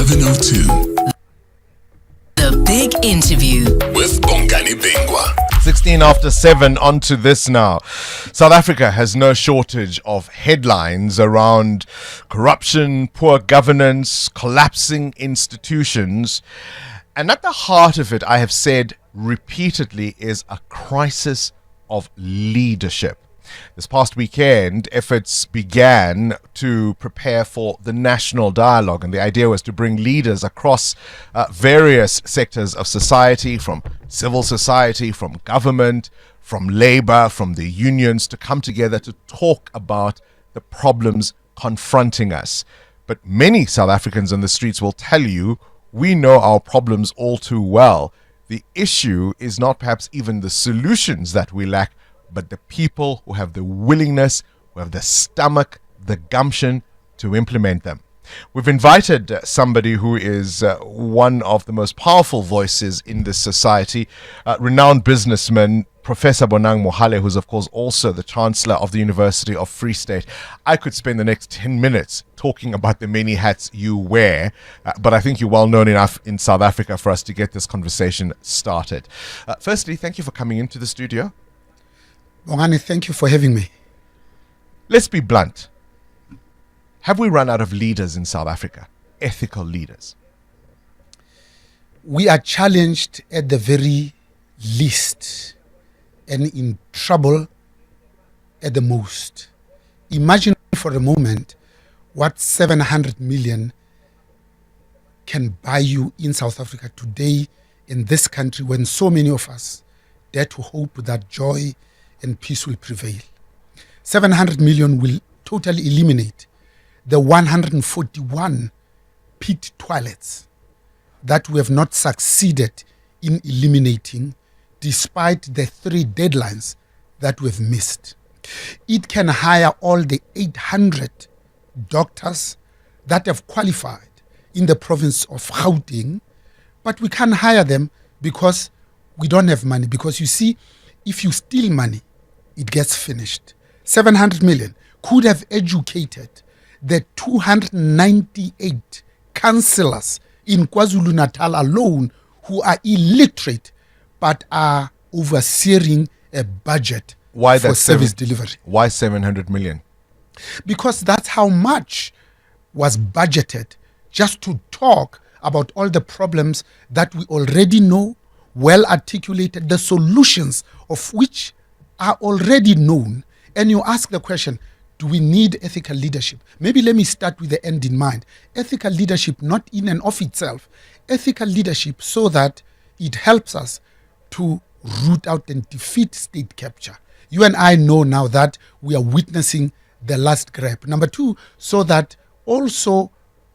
11:02. The Big Interview With Bongani Bingwa. 16 after 7, on to this now. South Africa has no shortage of headlines around corruption, poor governance, collapsing institutions. And at the heart of it, I have said repeatedly, is a crisis of leadership. This past weekend, efforts began to prepare for the national dialogue, and the idea was to bring leaders across various sectors of society, from civil society, from government, from labor, from the unions, to come together to talk about the problems confronting us. But many South Africans on the streets will tell you, we know our problems all too well. The issue is not perhaps even the solutions that we lack, but the people who have the willingness, who have the stomach, the gumption to implement them. We've invited somebody who is one of the most powerful voices in this society, renowned businessman, Professor Bonang Mohale, who's of course also the Chancellor of the University of Free State. I could spend the next 10 minutes talking about the many hats you wear, but I think you're well known enough in South Africa for us to get this conversation started. Firstly, thank you for coming into the studio. Bongani, thank you for having me. Let's be blunt. Have we run out of leaders in South Africa? Ethical leaders? We are challenged at the very least and in trouble at the most. Imagine for a moment what 700 million can buy you in South Africa today, in this country, when so many of us dare to hope that joy and peace will prevail. 700 million will totally eliminate the 141 pit toilets that we have not succeeded in eliminating, despite the 3 deadlines that we've missed. It can hire all the 800 doctors that have qualified in the province of Gauteng, but we can't hire them because we don't have money. Because you see, if you steal money, it gets finished. 700 million could have educated the 298 councillors in KwaZulu-Natal alone who are illiterate but are overseeing a budget for service delivery. Why 700 million? Because that's how much was budgeted just to talk about all the problems that we already know, well articulated, the solutions of which are already known. And you ask the question, do we need ethical leadership? Maybe let me start with the end in mind. Ethical leadership, not in and of itself. Ethical leadership so that it helps us to root out and defeat state capture. You and I know now that we are witnessing the last grab. Number 2, so that also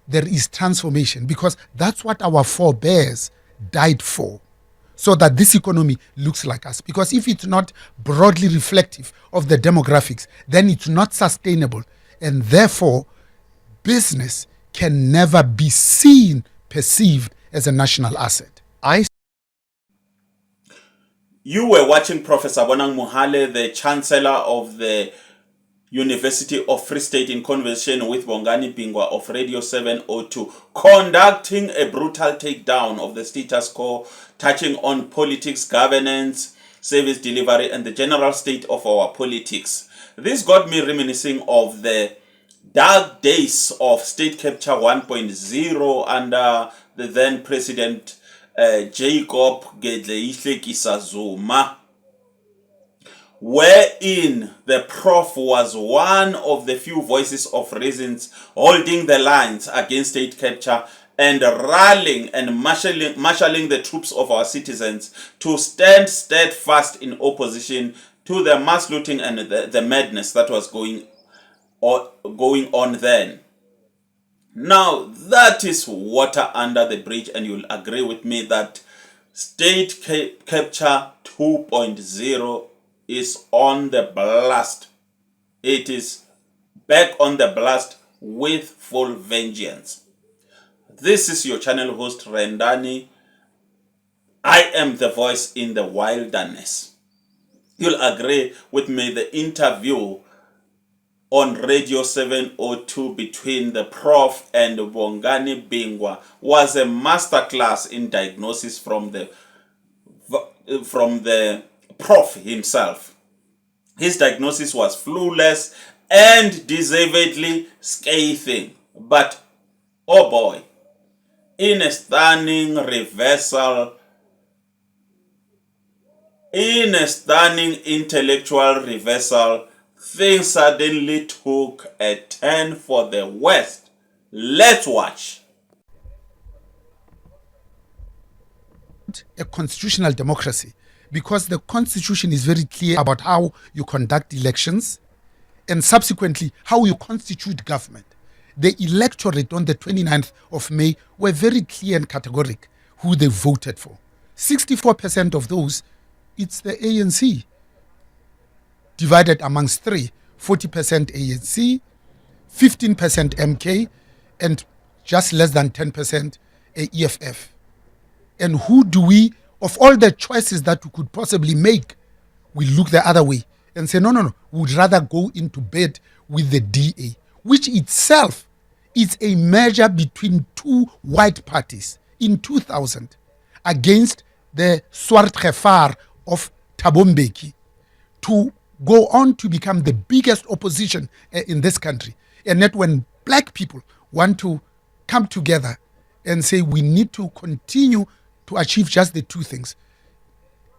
there is transformation, because that's what our forebears died for. So that this economy looks like us. Because if it's not broadly reflective of the demographics, then it's not sustainable. And therefore, business can never be seen, perceived as a national asset. You were watching Professor Bonang Mohale, the Chancellor of the University of Free State, in conversation with Bongani Bingwa of Radio 702, conducting a brutal takedown of the status quo, touching on politics, governance, service delivery, and the general state of our politics. This got me reminiscing of the dark days of state capture 1.0 under the then President Jacob Gedleyihlekisa Zuma, wherein the Prof was one of the few voices of reasons holding the lines against state capture and rallying and marshalling the troops of our citizens to stand steadfast in opposition to the mass looting and the madness that was going on then. Now, that is water under the bridge, and you'll agree with me that state capture 2.0 is on the blast. It is back on the blast with full vengeance. This is your channel host, Rendani. I am the voice in the wilderness. You'll agree with me, the interview on Radio 702 between the Prof and Bongani Bingwa was a masterclass in diagnosis from the Prof himself. His diagnosis was flawless and deservedly scathing, but oh boy, in a stunning intellectual reversal, things suddenly took a turn for the West. Let's watch. A constitutional democracy, because the constitution is very clear about how you conduct elections and subsequently how you constitute government. The electorate on the 29th of May were very clear and categoric who they voted for. 64% of those, it's the ANC, divided amongst three: 40% ANC, 15% MK, and just less than 10% EFF. And who do we, of all the choices that we could possibly make, we look the other way and say, no, we would rather go into bed with the DA, which itself is a merger between two white parties in 2000 against the Swart Gefar of Thabo Mbeki, to go on to become the biggest opposition in this country. And yet when black people want to come together and say we need to continue to achieve just the two things: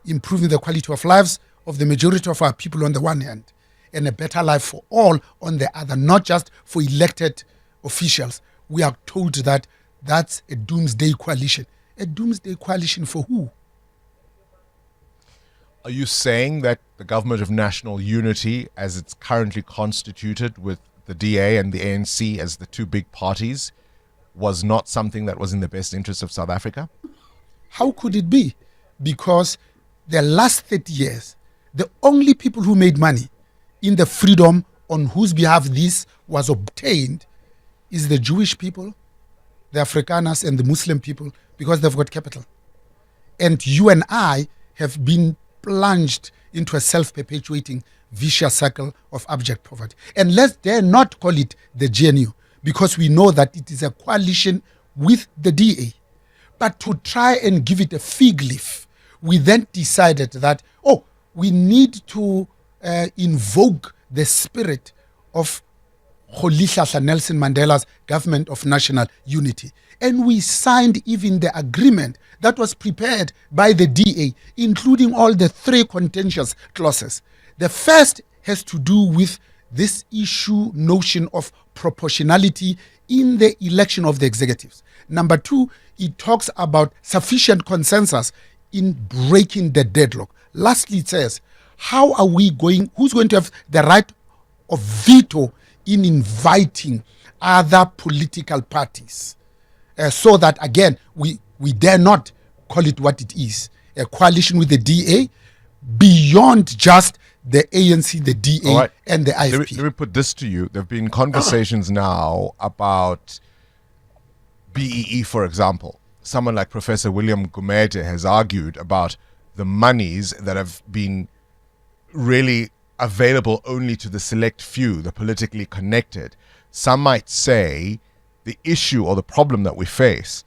improving the quality of lives of the majority of our people on the one hand, and a better life for all on the other, not just for elected officials. We are told that that's a doomsday coalition. A doomsday coalition for who? Are you saying that the government of national unity, as it's currently constituted with the DA and the ANC as the two big parties, was not something that was in the best interest of South Africa? How could it be? Because the last 30 years, the only people who made money in the freedom on whose behalf this was obtained is the Jewish people, the Afrikaners, and the Muslim people, because they've got capital. And you and I have been plunged into a self-perpetuating vicious cycle of abject poverty. And let's dare not call it the GNU, because we know that it is a coalition with the DA. But to try and give it a fig leaf, we then decided that, we need to invoke the spirit of Rolihlahla Nelson Mandela's government of national unity. And we signed even the agreement that was prepared by the DA, including all the three contentious clauses. The first has to do with this notion of proportionality in the election of the executives. Number two, it talks about sufficient consensus in breaking the deadlock. Lastly, it says, who's going to have the right of veto in inviting other political parties, so that, again, we dare not call it what it is, a coalition with the DA beyond just the ANC, the DA, right, and the IFP. Let me put this to you. There have been conversations now about BEE, for example. Someone like Professor William Gumede has argued about the monies that have been really available only to the select few, the politically connected. Some might say the issue or the problem that we face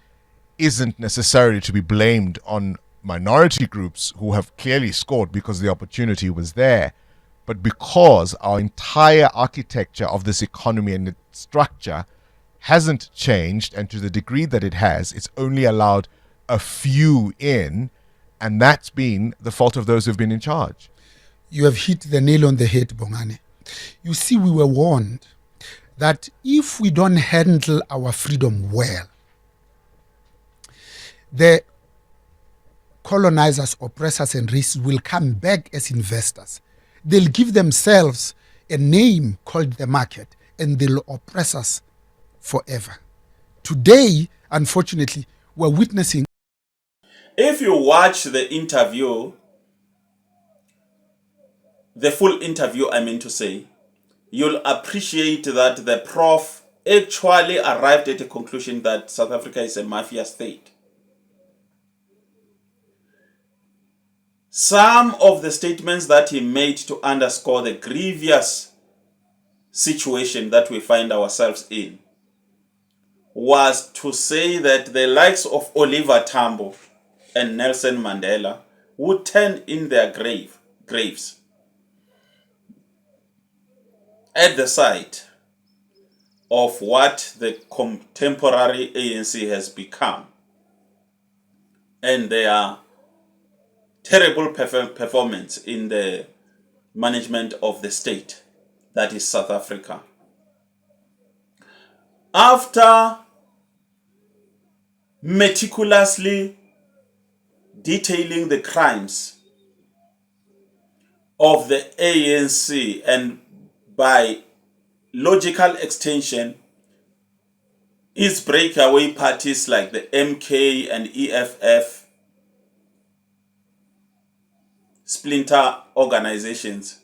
isn't necessarily to be blamed on minority groups who have clearly scored because the opportunity was there, but because our entire architecture of this economy and its structure hasn't changed, and to the degree that it has, it's only allowed a few in, and that's been the fault of those who've been in charge. You have hit the nail on the head, Bongane. You see, we were warned that if we don't handle our freedom well, the colonizers, oppressors, and racists will come back as investors. They'll give themselves a name called the market, and they'll oppress us forever. Today, unfortunately, we're witnessing. If you watch the interview, the full interview, I mean to say, you'll appreciate that the Prof actually arrived at a conclusion that South Africa is a mafia state. Some of the statements that he made to underscore the grievous situation that we find ourselves in was to say that the likes of Oliver Tambo and Nelson Mandela would turn in their graves at the sight of what the contemporary ANC has become and their terrible performance in the management of the state, that is South Africa. After meticulously detailing the crimes of the ANC and by logical extension its breakaway parties like the MK and EFF, splinter organizations,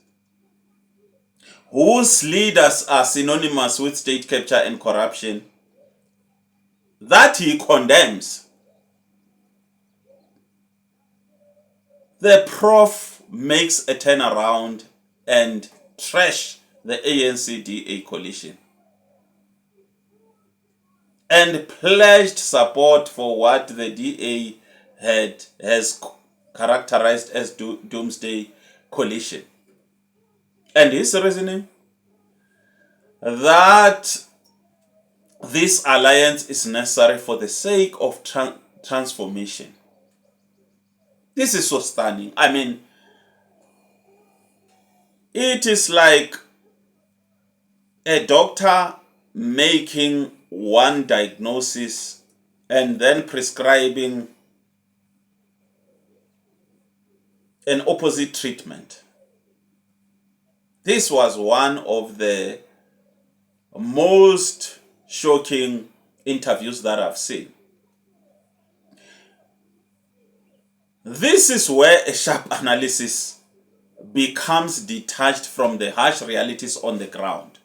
whose leaders are synonymous with state capture and corruption, that he condemns, the Prof makes a turnaround and trash the ANC-DA coalition and pledged support for what the DA has characterized as doomsday coalition. And his reasoning that this alliance is necessary for the sake of transformation. This is so stunning. I mean, it is like a doctor making one diagnosis and then prescribing an opposite treatment. This was one of the most shocking interviews that I've seen. This is where a sharp analysis becomes detached from the harsh realities on the ground.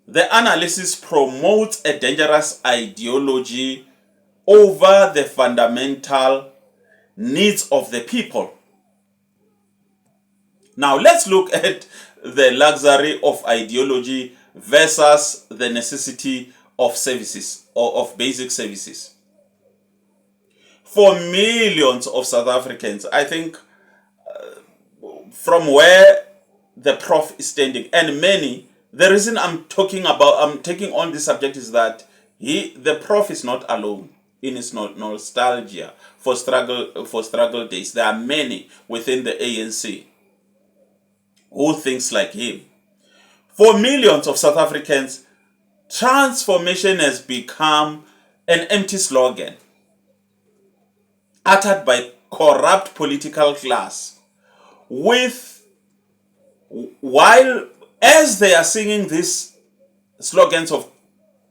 The analysis promotes a dangerous ideology over the fundamental needs of the people. Now let's look at the luxury of ideology versus the necessity of services or of basic services. For millions of South Africans, I think from where the Prof is standing, and many, the reason I'm taking on this subject is that the Prof is not alone in his nostalgia for struggle days. There are many within the ANC who thinks like him. For millions of South Africans, transformation has become an empty slogan uttered by corrupt political class, while as they are singing these slogans of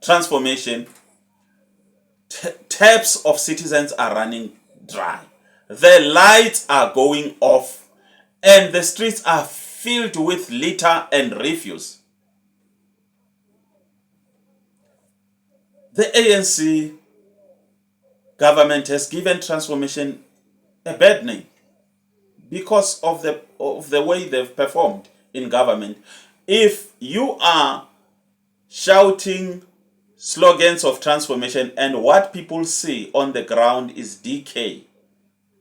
transformation, taps of citizens are running dry. The lights are going off and the streets are filled with litter and refuse. The ANC government has given transformation a bad name because of the way they've performed in government. If you are shouting slogans of transformation and what people see on the ground is decay,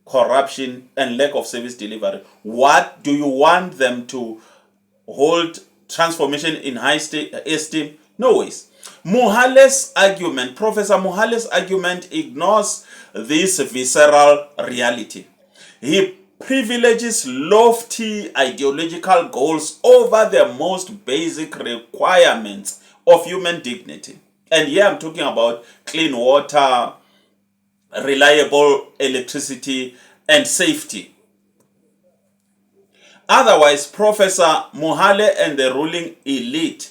corruption, and lack of service delivery, what do you want them to hold transformation in high esteem? No ways. Professor Mohale's argument ignores this visceral reality. He privileges lofty ideological goals over the most basic requirements of human dignity. And here I'm talking about clean water, reliable electricity, and safety. Otherwise, Professor Mohale and the ruling elite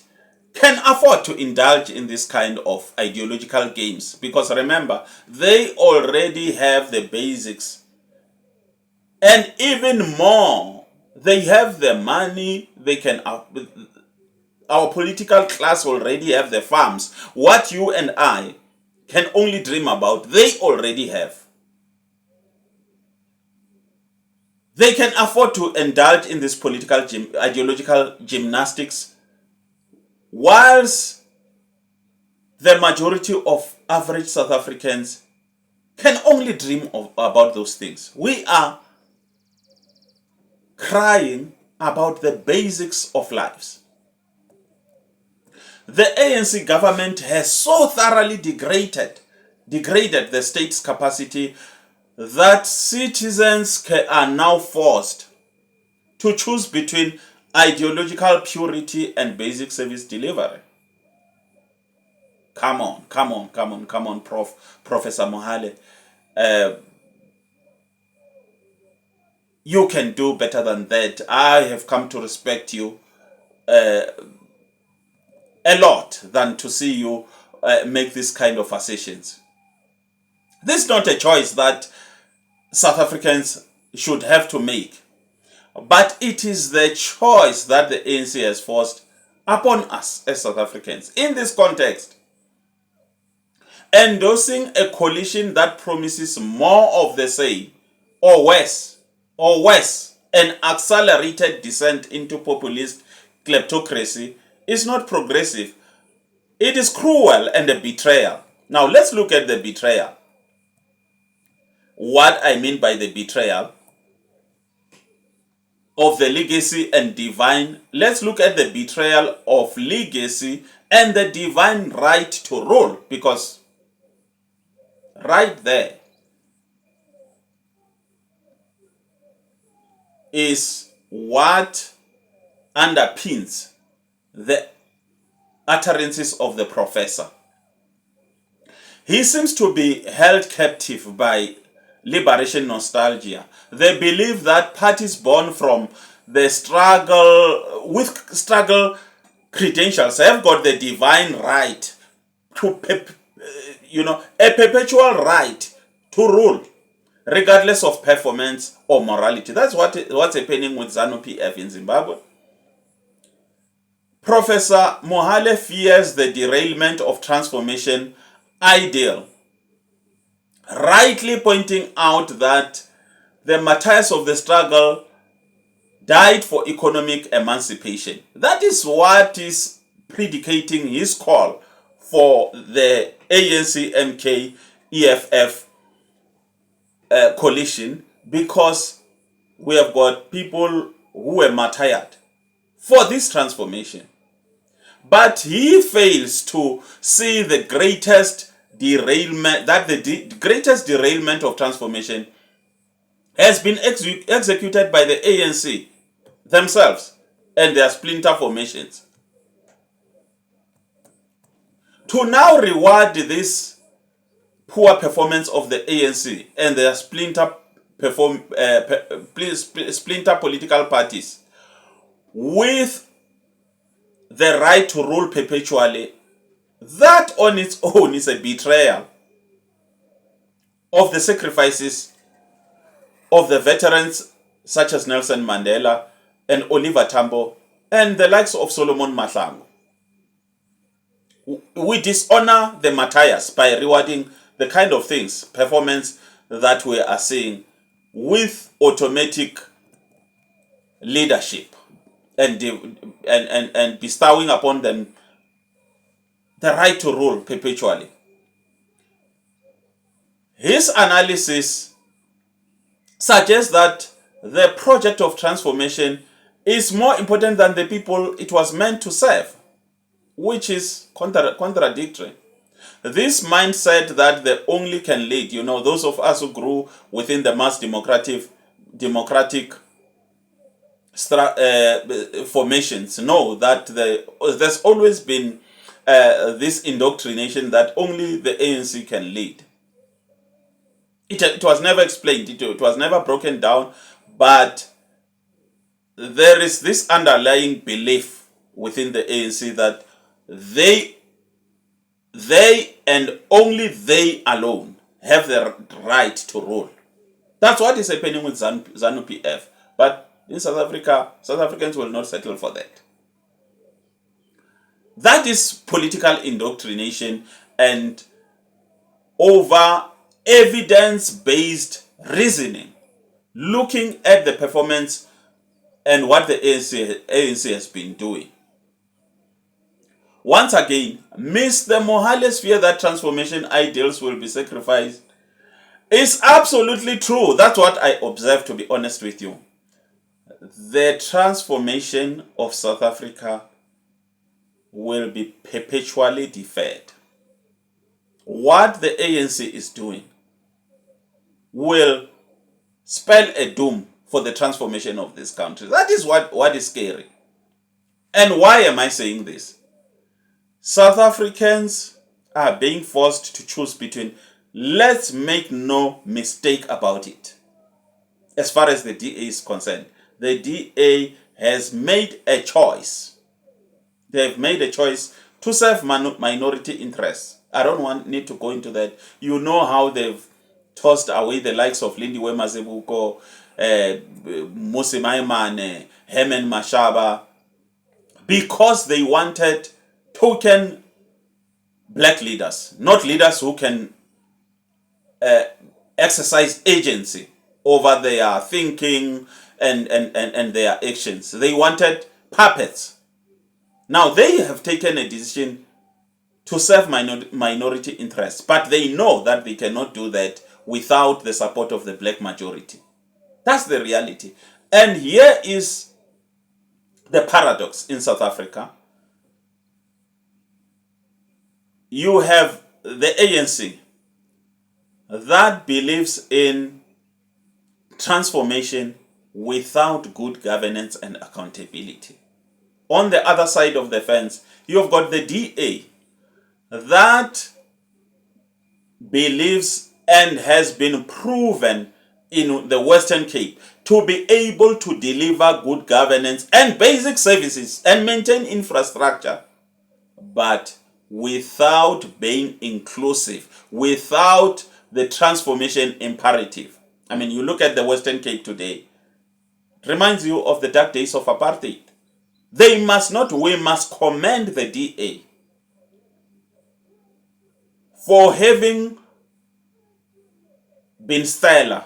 can afford to indulge in this kind of ideological games, because remember, they already have the basics. And even more, they have the money, our political class already have the farms. What you and I can only dream about, they already have. They can afford to indulge in this political ideological gymnastics, whilst the majority of average South Africans can only dream about those things. We are crying about the basics of lives. The ANC government has so thoroughly degraded the state's capacity that citizens are now forced to choose between ideological purity and basic service delivery. Come on, Professor Mohale. You can do better than that. I have come to respect you a lot than to see you make this kind of assertions. This is not a choice that South Africans should have to make, but it is the choice that the ANC has forced upon us as South Africans. In this context, endorsing a coalition that promises more of the same or worse, an accelerated descent into populist kleptocracy is not progressive. It is cruel and a betrayal. Now let's look at the betrayal. What I mean by the betrayal of the legacy and divine, let's look at the betrayal of legacy and the divine right to rule, because right there is what underpins the utterances of the professor. He seems to be held captive by liberation nostalgia. They believe that parties born from the struggle credentials have got the divine right to a perpetual right to rule, regardless of performance or morality. That's what's happening with ZANU-PF in Zimbabwe. Professor Mohale fears the derailment of transformation ideal, rightly pointing out that the martyrs of the struggle died for economic emancipation. That is what is predicating his call for the ANC, MK, EFF coalition, because we have got people who were martyred for this transformation. But he fails to see the greatest derailment, that the greatest derailment of transformation has been executed by the ANC themselves and their splinter formations. To now reward this poor performance of the ANC and their splinter political parties with the right to rule perpetually, that on its own is a betrayal of the sacrifices of the veterans such as Nelson Mandela and Oliver Tambo and the likes of Solomon Mahlangu. We dishonor the martyrs by rewarding the kind of things, performance that we are seeing with automatic leadership and bestowing upon them the right to rule perpetually. His analysis suggests that the project of transformation is more important than the people it was meant to serve, which is contradictory. This mindset that the only can lead, those of us who grew within the mass democratic formations know that there's always been this indoctrination that only the ANC can lead. It was never explained, it was never broken down, but there is this underlying belief within the ANC that they and only they alone have the right to rule. That's what is happening with ZANU-PF. But in South Africa, South Africans will not settle for that. That is political indoctrination and over evidence-based reasoning looking at the performance and what the ANC has been doing. Once again, Mr. Mohale's fear that transformation ideals will be sacrificed is absolutely true. That's what I observe, to be honest with you. The transformation of South Africa will be perpetually deferred. What the ANC is doing will spell a doom for the transformation of this country. That is what is scary. And why am I saying this? South Africans are being forced to choose between, let's make no mistake about it. As far as the DA is concerned, the DA has made a choice. They've made a choice to serve minority interests. I don't need to go into that. You know how they've tossed away the likes of Lindiwe Mazibuko, Mose Maimane, Herman Mashaba, because they wanted token black leaders, not leaders who can exercise agency over their thinking and their actions. They wanted puppets. Now they have taken a decision to serve minority interests, but they know that they cannot do that without the support of the black majority. That's the reality. And here is the paradox in South Africa. You have the ANC that believes in transformation without good governance and accountability. On the other side of the fence, you've got the DA that believes and has been proven in the Western Cape to be able to deliver good governance and basic services and maintain infrastructure, but without being inclusive, without the transformation imperative. I mean, you look at the Western Cape today, it reminds you of the dark days of apartheid. We must commend the DA for having been stellar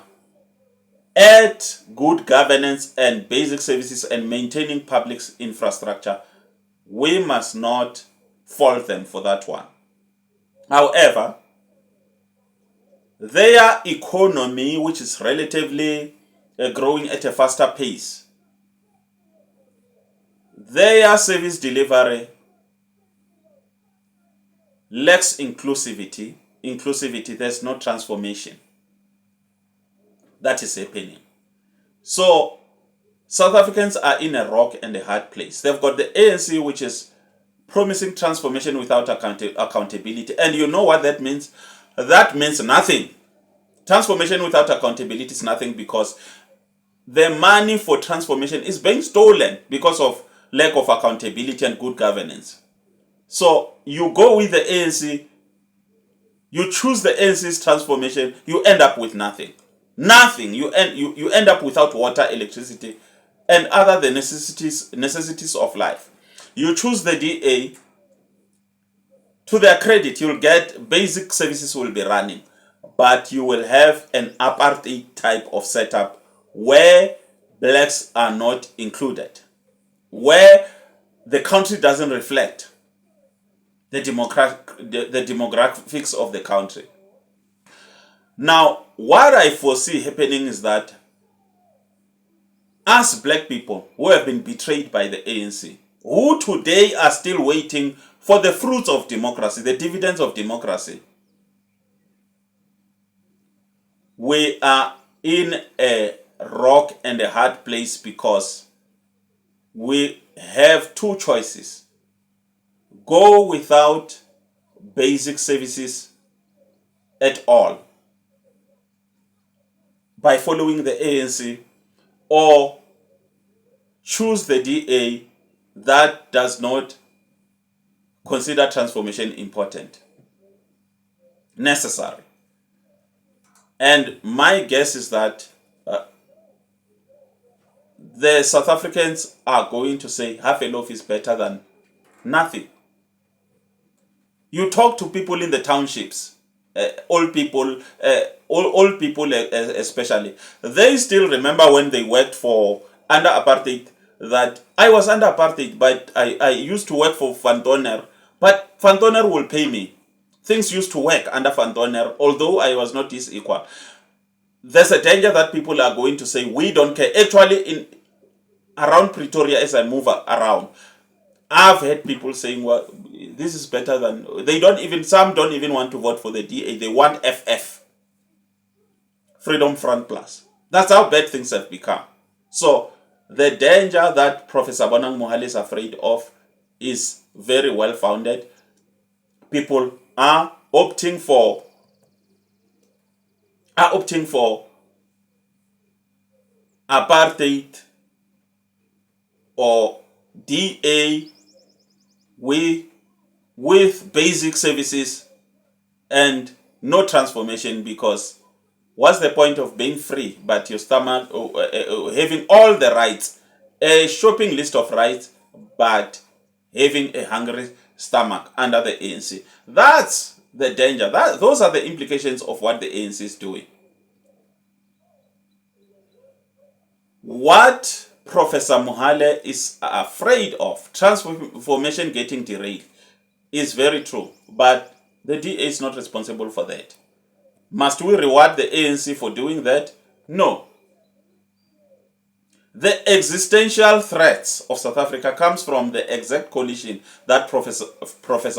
at good governance and basic services and maintaining public infrastructure. We must not fault them for that one. However, their economy, which is relatively growing at a faster pace, their service delivery lacks inclusivity. There's no transformation that is happening. So South Africans are in a rock and a hard place. They've got the ANC, which is promising transformation without accountability. And you know what that means? That means nothing. Transformation without accountability is nothing, because the money for transformation is being stolen because of lack of accountability and good governance. So you go with the ANC, you choose the ANC's transformation, you end up with nothing. Nothing. You end up without water, electricity, and other the necessities of life. You choose the DA, to their credit, you'll get basic services will be running, but you will have an apartheid type of setup where blacks are not included, where the country doesn't reflect the demographics of the country. Now, what I foresee happening is that us black people who have been betrayed by the ANC, who today are still waiting for the fruits of democracy, the dividends of democracy, we are in a rock and a hard place, because we have two choices: go without basic services at all by following the ANC, or choose the DA that does not consider transformation important, necessary. And my guess is that the South Africans are going to say half a loaf is better than nothing. You talk to people in the townships old people, old people especially, they still remember when they worked for under apartheid. That I was under apartheid, but I used to work for Van Donner, but Van Donner will pay me. Things used to work under Van Donner, although I was not his equal. There's a danger that people are going to say, we don't care. Actually, in around Pretoria, as I move around, I've heard people saying, well, this is better than, some don't even want to vote for the DA. They want FF, Freedom Front Plus. That's how bad things have become. So the danger that Professor Bonang Mohale is afraid of is very well founded. People are opting for apartheid or DA with basic services and no transformation, because what's the point of being free but your stomach having all the rights, a shopping list of rights, but having a hungry stomach under the ANC? That's the danger. Those are the implications of what the ANC is doing. What Professor Mohale is afraid of, transformation getting derailed, is very true. But the DA is not responsible for that. Must we reward the ANC for doing that? No. The existential threats of South Africa comes from the exact coalition that Professor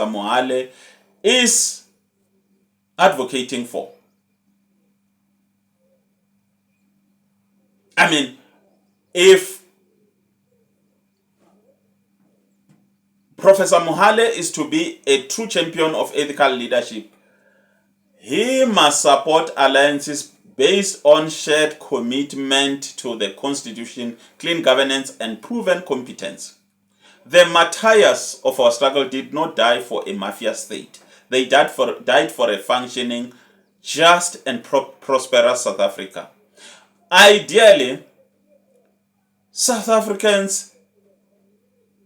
Mohale is advocating for. I mean, if Professor Mohale is to be a true champion of ethical leadership, he must support alliances based on shared commitment to the Constitution, clean governance, and proven competence. The martyrs of our struggle did not die for a mafia state. They died for a functioning, just, and prosperous South Africa. Ideally, South Africans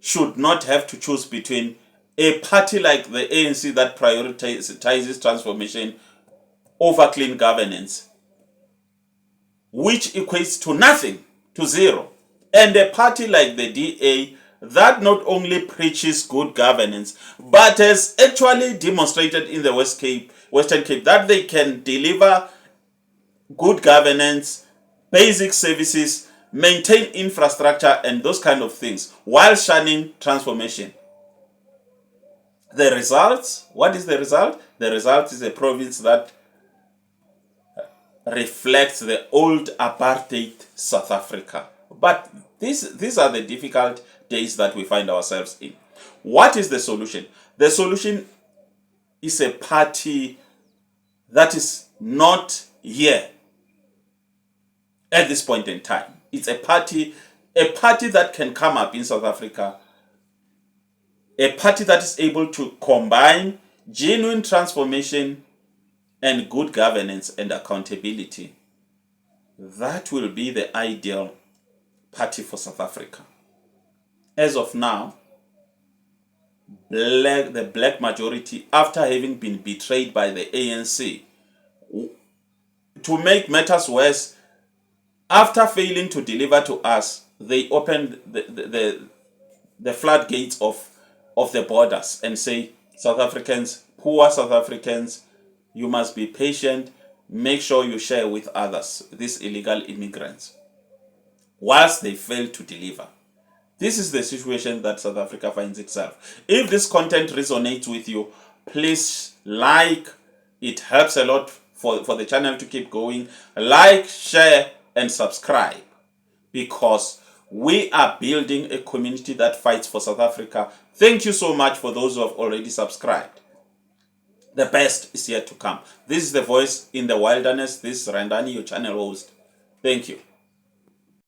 should not have to choose between a party like the ANC that prioritizes transformation over clean governance, which equates to nothing, to zero, and a party like the DA that not only preaches good governance, but has actually demonstrated in the Western Cape that they can deliver good governance, basic services, maintain infrastructure, and those kind of things, while shunning transformation. The results, what is the result? The result is a province that reflects the old apartheid South Africa. But these are the difficult days that we find ourselves in. What is the solution? The solution is a party that is not here at this point in time. It's a party that can come up in South Africa, a party that is able to combine genuine transformation and good governance and accountability. That will be the ideal party for South Africa. As of now, the black majority, after having been betrayed by the ANC, to make matters worse, after failing to deliver to us, they opened the floodgates of the borders and say, South Africans, poor South Africans, you must be patient, make sure you share with others, these illegal immigrants, whilst they fail to deliver. This is the situation that South Africa finds itself. If this content resonates with you, please like. It helps a lot for the channel to keep going. Like, share, and subscribe, because we are building a community that fights for South Africa. Thank you so much for those who have already subscribed. The best is yet to come. This is the voice in the wilderness. This is Randani, your channel host. Thank you.